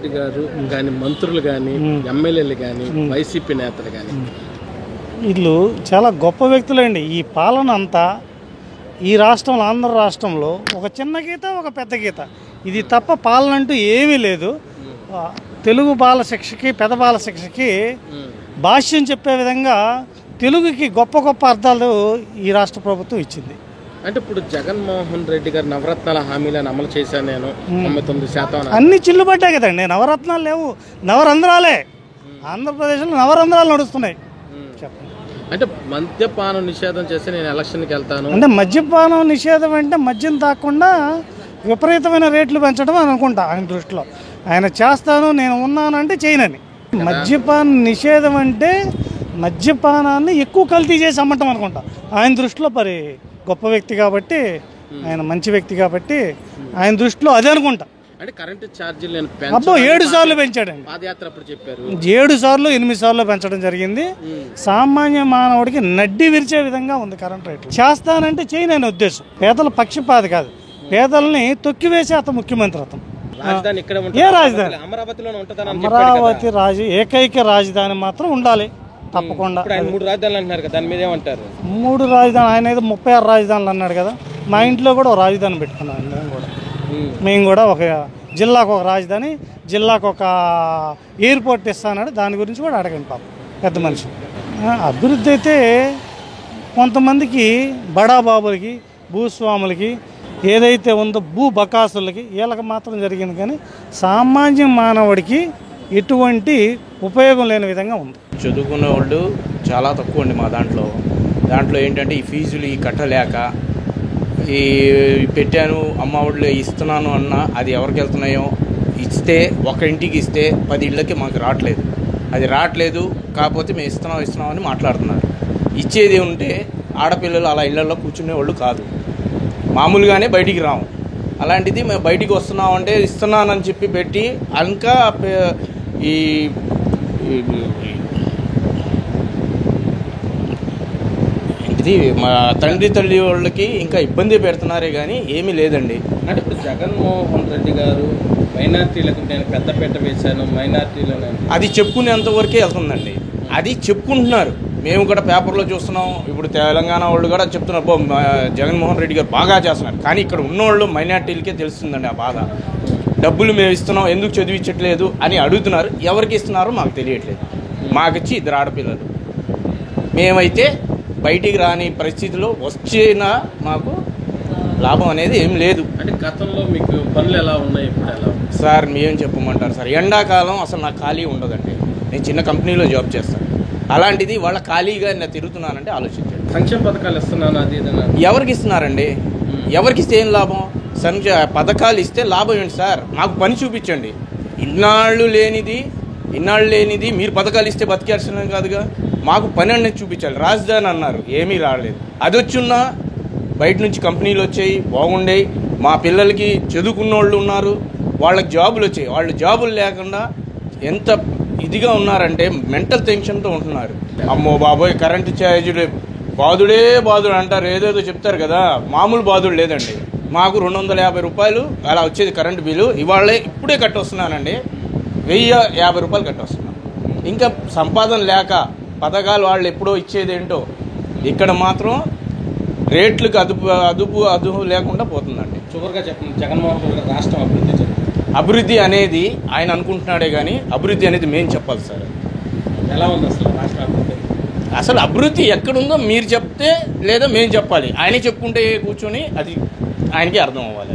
రెడ్డి గారు కానీ మంత్రులు కానీ ఎమ్మెల్యేలు కానీ వైసీపీ నేతలు కానీ వీళ్ళు చాలా గొప్ప వ్యక్తులండి. ఈ పాలన అంతా ఈ రాష్ట్రంలో, ఆంధ్ర రాష్ట్రంలో ఒక చిన్న గీత, ఒక పెద్ద గీత, ఇది తప్ప పాలన అంటూ ఏమీ లేదు. తెలుగు బాల శిక్షకి, పెద్ద బాల శిక్షకి భాష్యం చెప్పే విధంగా తెలుగుకి గొప్ప గొప్ప అర్థాలు ఈ రాష్ట్ర ప్రభుత్వం ఇచ్చింది. అంటే ఇప్పుడు జగన్మోహన్ రెడ్డి గారు నవరత్నాల హామీలను అమలు చేశాను నేను 99% అన్ని చిల్లుబడ్డాయి కదండి. నవరత్నాలు లేవు, నవరంధ్రాలే. ఆంధ్రప్రదేశ్లో నవరంధ్రాలు నడుస్తున్నాయి. చెప్పండి. అంటే మద్యపానం నిషేధం చేసి నేను ఎలక్షన్కి వెళ్తాను అంటే మద్యపానం నిషేధం అంటే మద్యం తాకుండా విపరీతమైన రేట్లు పెంచడం అని అనుకుంటా ఆయన దృష్టిలో. ఆయన చేస్తాను, నేను ఉన్నాను అంటే చేయనని. మద్యపాన నిషేధం అంటే మద్యపానాన్ని ఎక్కువ కల్తీ చేసి అమ్మటం అనుకుంటా ఆయన దృష్టిలో. మరి గొప్ప వ్యక్తి కాబట్టి, ఆయన మంచి వ్యక్తి కాబట్టి ఆయన దృష్టిలో అదే అనుకుంటా. అంటే కరెంటు ఛార్జీలు అబ్బో 7 సార్లు పెంచాడండి. పాదయాత్ర అప్పుడు చెప్పారు 7 సార్లు 8 సార్లు పెంచడం జరిగింది. సామాన్య మానవుడికి నడ్డి విరిచే విధంగా ఉంది కరెంట్ రేట్లు. చేస్తానంటే చేయనని ఉద్దేశం. పేదల పక్షపాతి కాదు, పేదల్ని తొక్కివేసే అతను ముఖ్యమంత్రి. అతను రాజధాని ఇక్కడ ఏ రాజధాని? అమరావతిలోనే ఉంటుందని అమరావతి ఏకైక రాజధాని మాత్రం ఉండాలి తప్పకుండా. 3 రాజధానులు అంటున్నారు కదా, దాని మీద ఏమంటారు? 3 రాజధానులు, ఆయన ఏదో 36 రాజధానులు అన్నాడు కదా. మా ఇంట్లో కూడా ఒక రాజధాని పెట్టుకున్నాం. మేము కూడా ఒక జిల్లాకు ఒక రాజధాని, జిల్లాకు ఒక ఎయిర్పోర్ట్ ఇస్తానన్నాడు. దాని గురించి కూడా అడగండి పాపం పెద్ద మనిషి. అభివృద్ధి అయితే కొంతమందికి బడాబాబులకి, భూస్వాములకి ఏదైతే ఉందో భూ బకాసులకి వీళ్ళకి మాత్రం జరిగింది, కానీ సామాన్య మానవుడికి ఎటువంటి ఉపయోగం లేని విధంగా ఉంది. చదువుకునే వాళ్ళు చాలా తక్కువ అండి మా దాంట్లో ఏంటంటే ఈ ఫీజులు ఈ కట్టలేక ఈ పెట్టాను, అమ్మ ఒళ్ళు ఇస్తున్నాను అన్న అది ఎవరికి వెళ్తున్నాయో, ఇస్తే ఒక ఇంటికి ఇస్తే 10 ఇళ్ళకి మాకు రావట్లేదు. అది రావట్లేదు, కాకపోతే మేము ఇస్తున్నాం అని మాట్లాడుతున్నారు. ఇచ్చేది ఉంటే ఆడపిల్లలు అలా ఇళ్లలో కూర్చునే వాళ్ళు కాదు, మామూలుగానే బయటికి రాము. అలాంటిది మేము బయటికి వస్తున్నామంటే ఇస్తున్నానని చెప్పి పెట్టి ఇంకా ఈ ఇది మా తండ్రి తల్లి వాళ్ళకి ఇంకా ఇబ్బంది పెడుతున్నారే కానీ ఏమీ లేదండి. అంటే ఇప్పుడు జగన్మోహన్ రెడ్డి గారు మైనార్టీలకు నేను పెద్దపీట వేశాను, మైనార్టీలో అది చెప్పుకునేంతవరకే వెళ్తుందండి. అది చెప్పుకుంటున్నారు, మేము కూడా పేపర్లో చూస్తున్నాం. ఇప్పుడు తెలంగాణ వాళ్ళు కూడా చెప్తున్నారు జగన్మోహన్ రెడ్డి గారు బాగా చేస్తున్నారు. కానీ ఇక్కడ ఉన్నవాళ్ళు మైనార్టీలకే తెలుస్తుందండి ఆ బాధ. డబ్బులు మేము ఇస్తున్నాం, ఎందుకు చదివించట్లేదు అని అడుగుతున్నారు. ఎవరికి ఇస్తున్నారో మాకు తెలియట్లేదు. మాకిచ్చి 2 ఆడపిల్లలు, మేమైతే బయటికి రాని పరిస్థితిలో వచ్చినా మాకు లాభం అనేది ఏం లేదు. అంటే గతంలో మీకు పనులు ఎలా ఉన్నాయి, ఇప్పుడు ఎలా సార్? మేమేం చెప్పమంటారు సార్? ఎండాకాలం అసలు నాకు ఖాళీ ఉండదండి. నేను చిన్న కంపెనీలో జాబ్ చేస్తాను. అలాంటిది వాళ్ళ ఖాళీగా నేను తిరుగుతున్నానంటే ఆలోచించండి. సంక్షేమ పథకాలు ఇస్తున్నాను అది ఎవరికి ఇస్తున్నారండి? ఎవరికి ఇస్తే ఏం లాభం? పథకాలు ఇస్తే లాభం ఏంటి సార్? మాకు పని చూపించండి. ఇన్నాళ్ళు లేనిది మీరు పథకాలు ఇస్తే బతికేస్తున్నాం కాదుగా, మాకు పని అనేది చూపించాలి. రాజధాని అన్నారు, ఏమీ రాలేదు. అది వచ్చున్నా బయట నుంచి కంపెనీలు వచ్చాయి, బాగుండేవి. మా పిల్లలకి చదువుకున్న వాళ్ళు ఉన్నారు, వాళ్ళకి జాబులు వచ్చాయి. వాళ్ళు జాబులు లేకుండా ఎంత ఇదిగా ఉన్నారంటే మెంటల్ టెన్షన్తో ఉంటున్నారు. అమ్మో బాబోయ్ కరెంటు ఛార్జీలు బాధుడే అంటారు, ఏదేదో చెప్తారు కదా. మామూలు బాధుడు లేదండి. మాకు 250 రూపాయలు అలా వచ్చేది కరెంటు బిల్లు. ఇప్పుడే కట్టొస్తున్నానండి, 1050 రూపాయలు కట్టొస్తున్నాను. ఇంకా సంపాదన లేక పథకాలు వాళ్ళు ఎప్పుడో ఇచ్చేదేంటో, ఇక్కడ మాత్రం రేట్లకు అదుపు లేకుండా పోతుందండి. చివరిగా చెప్పండి, జగన్మోహన్ రెడ్డి రాష్ట్రం అభివృద్ధి అనేది ఆయన అనుకుంటున్నాడే కానీ అభివృద్ధి అనేది మేము చెప్పాలి సార్. ఎలా ఉంది అసలు రాష్ట్ర అభివృద్ధి? అసలు అభివృద్ధి ఎక్కడుందో మీరు చెప్తే లేదా మేము చెప్పాలి. ఆయనే చెప్పుకుంటే కూర్చొని అది ఆయనకి అర్థం అవ్వాలి.